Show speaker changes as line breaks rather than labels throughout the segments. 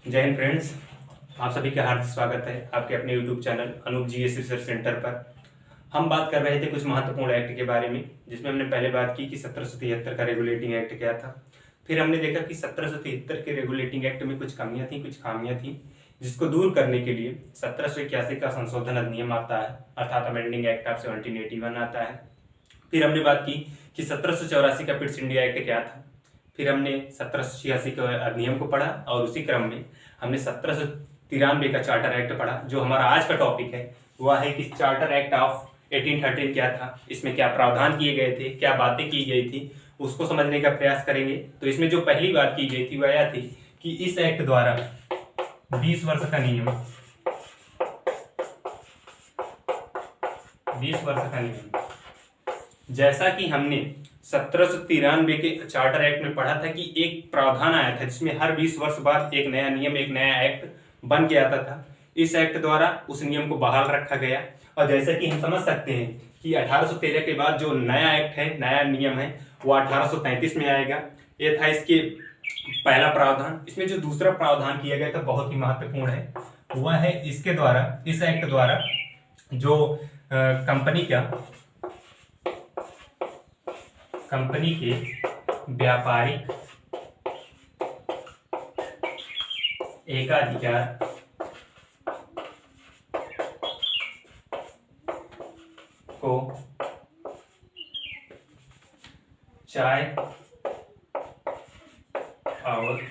जय हिंद फ्रेंड्स। आप सभी का हार्दिक स्वागत है आपके अपने YouTube channel Anoop GS research centre पर। हम बात कर रहे थे कुछ महत्वपूर्ण एक्ट के बारे में, जिसमें हमने पहले बात की कि 1773 का रेगुलेटिंग एक्ट क्या था। फिर हमने देखा कि 1773 के रेगुलेटिंग एक्ट में कुछ कमियां थी, कुछ खामियां थी, जिसको दूर करने के लिए 1781 का संशोधन अधिनियम आता है, अर्थात अमेंडिंग एक्ट ऑफ 1781 आता है। फिर हमने बात की कि 1784 का पिट्स इंडिया एक्ट क्या था। फिर हमने 1786 के अधिनियम को पढ़ा और उसी क्रम में हमने 1793 का चार्टर एक्ट पढ़ा। जो हमारा आज का टॉपिक है वह है कि चार्टर एक्ट ऑफ 1813 क्या था, इसमें क्या प्रावधान किए गए थे, क्या बातें की गई थी, उसको समझने का प्रयास करेंगे। तो इसमें जो पहली बात की गई थी वह यह थी कि इस एक्ट द्वारा 20 वर्ष का नियम 20 वर्ष का नियम, जैसा कि हमने 1793 के चार्टर एक्ट में पढ़ा था कि एक प्रावधान आया था जिसमें हर 20 वर्ष बाद एक नया नियम, एक नया एक्ट बन के आता था। इस एक्ट द्वारा उस नियम को बहाल रखा गया। और जैसा कि हम समझ सकते हैं कि 1813 के बाद जो नया एक्ट है, नया नियम है, वो 1833 में आएगा। ये था इसके पहला प्रावधान। इसमें जो दूसरा प्रावधान किया गया था बहुत ही महत्वपूर्ण है, वह है इसके द्वारा, इस एक्ट द्वारा जो कंपनी के व्यापारिक एकाधिकार को चाय और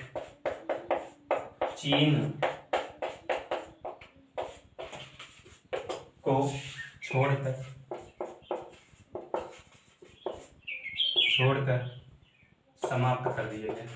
चीन को छोड़कर समाप्त कर दिए गए।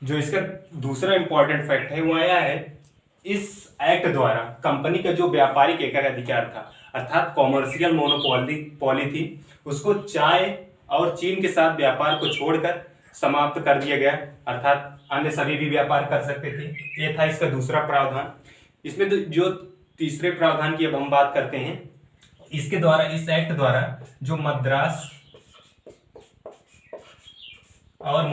जो इसका दूसरा इंपॉर्टेंट फैक्ट है वो यह है, इस एक्ट द्वारा कंपनी का जो व्यापारिक एकाधिकार था, अर्थात कॉमर्शियल मोनोपोली थी, उसको चाय और चीन के साथ व्यापार को छोड़कर समाप्त कर दिया गया। अर्थात अन्य सभी भी व्यापार कर सकते थे। ये था इसका दूसरा प्रावधान। इसमें तो जो तीसरे प्रावधान की अब हम बात करते हैं, इसके द्वारा, इस एक्ट द्वारा जो मद्रास और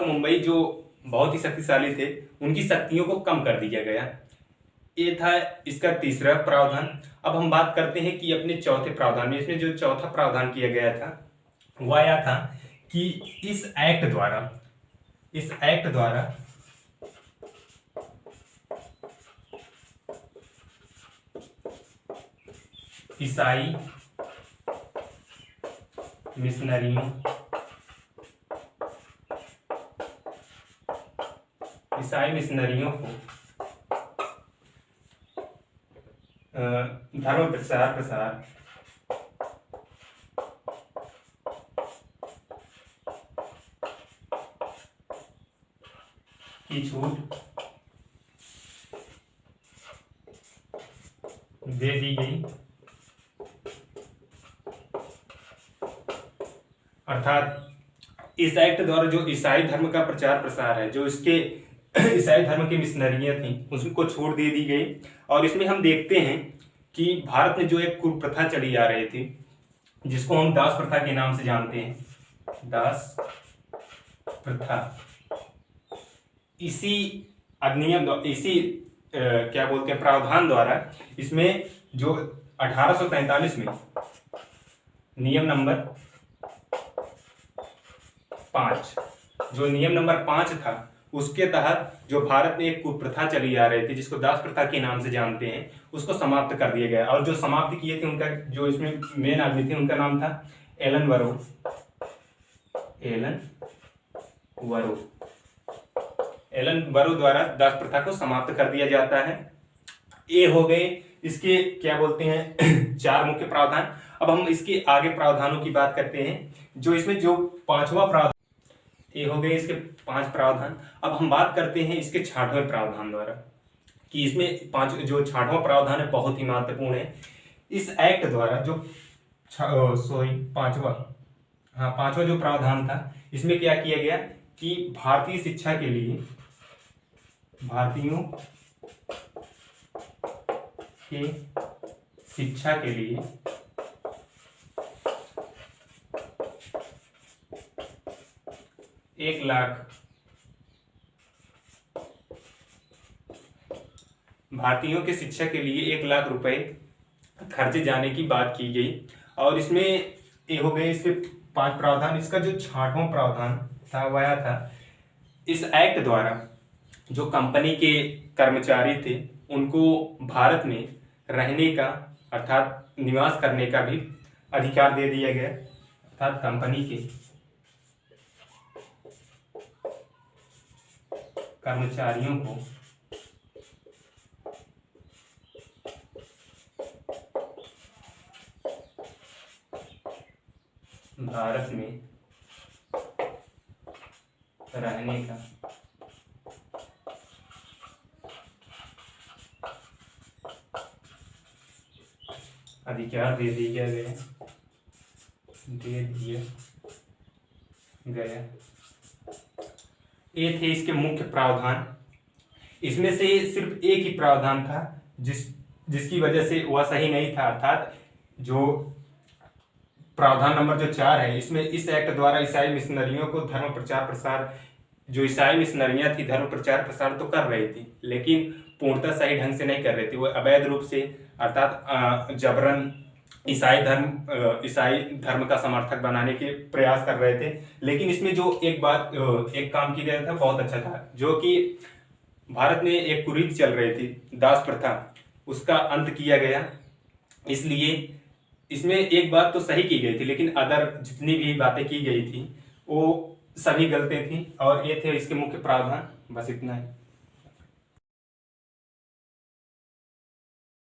मुंबई जो बहुत ही शक्तिशाली थे, उनकी शक्तियों को कम कर दिया गया। ये था इसका तीसरा प्रावधान। अब हम बात करते हैं कि अपने चौथे प्रावधान में, इसमें जो चौथा प्रावधान किया गया था वह यह था कि इस एक्ट द्वारा ईसाई मिशनरियों को धर्म प्रसार की छूट दे दी गई। अर्थात इस एक्ट द्वारा जो ईसाई धर्म का प्रचार प्रसार है, जो इसके ईसाई धर्म की मिशनरियां थी, उसको छूट दे दी गई। और इसमें हम देखते हैं कि भारत में जो एक कुप्रथा चली आ रही थी, जिसको हम दास प्रथा के नाम से जानते हैं, दास प्रथा, इसी अधिनियम, प्रावधान द्वारा, इसमें जो 1843 में नियम नंबर 5 था, उसके तहत जो भारत में एक कुप्रथा चली आ रही थी, जिसको दास प्रथा के नाम से जानते हैं, उसको समाप्त कर दिया गया। और जो समाप्त किए थे, उनका जो इसमें मेन आदमी थे, उनका नाम था एलन वरो द्वारा दास प्रथा को समाप्त कर दिया जाता है। ये हो गए इसके 4 मुख्य प्रावधान। अब हम इसके आगे प्रावधानों की बात करते हैं। जो इसमें जो 5वां प्रावधान, ये हो गए इसके 5 प्रावधान। अब हम बात करते हैं इसके 6वें प्रावधान द्वारा, कि इसमें 6वां प्रावधान है, बहुत ही महत्वपूर्ण है। इस एक्ट द्वारा जो 5वां जो प्रावधान था, इसमें क्या किया गया कि भारतीय शिक्षा के लिए भारतीयों के शिक्षा के लिए 1,00,000 भारतीयों के शिक्षा के लिए 1,00,000 रुपए खर्चे जाने की बात की गई। और इसमें ये हो गए इसके 5 प्रावधान। इसका जो 6वां प्रावधान था वह आया था, इस एक्ट द्वारा जो कंपनी के कर्मचारी थे उनको भारत में रहने का अर्थात निवास करने का भी अधिकार दे दिया गया। अर्थात कंपनी के कर्मचारियों को भारत में रहने का अधिकार दे दिया गया। ये थे इसके मुख्य प्रावधान। इसमें से सिर्फ एक ही प्रावधान था जिसकी वजह से वह सही नहीं था। अर्थात जो प्रावधान नंबर जो 4 है, इसमें इस एक्ट द्वारा ईसाई मिशनरियों को धर्म प्रचार प्रसार, जो ईसाई मिशनरियां थी धर्म प्रचार प्रसार तो कर रही थी लेकिन पूर्णतः सही ढंग से नहीं कर रही थी। वो अवैध रूप से अर्थात जबरन ईसाई धर्म का समर्थक बनाने के प्रयास कर रहे थे। लेकिन इसमें जो एक काम किया गया था बहुत अच्छा था, जो कि भारत में एक कुरीति चल रही थी दास प्रथा, उसका अंत किया गया। इसलिए इसमें एक बात तो सही की गई थी लेकिन अदर जितनी भी बातें की गई थी वो सभी गलतें थी। और ये थे इसके मुख्य प्रावधान। बस इतना ही।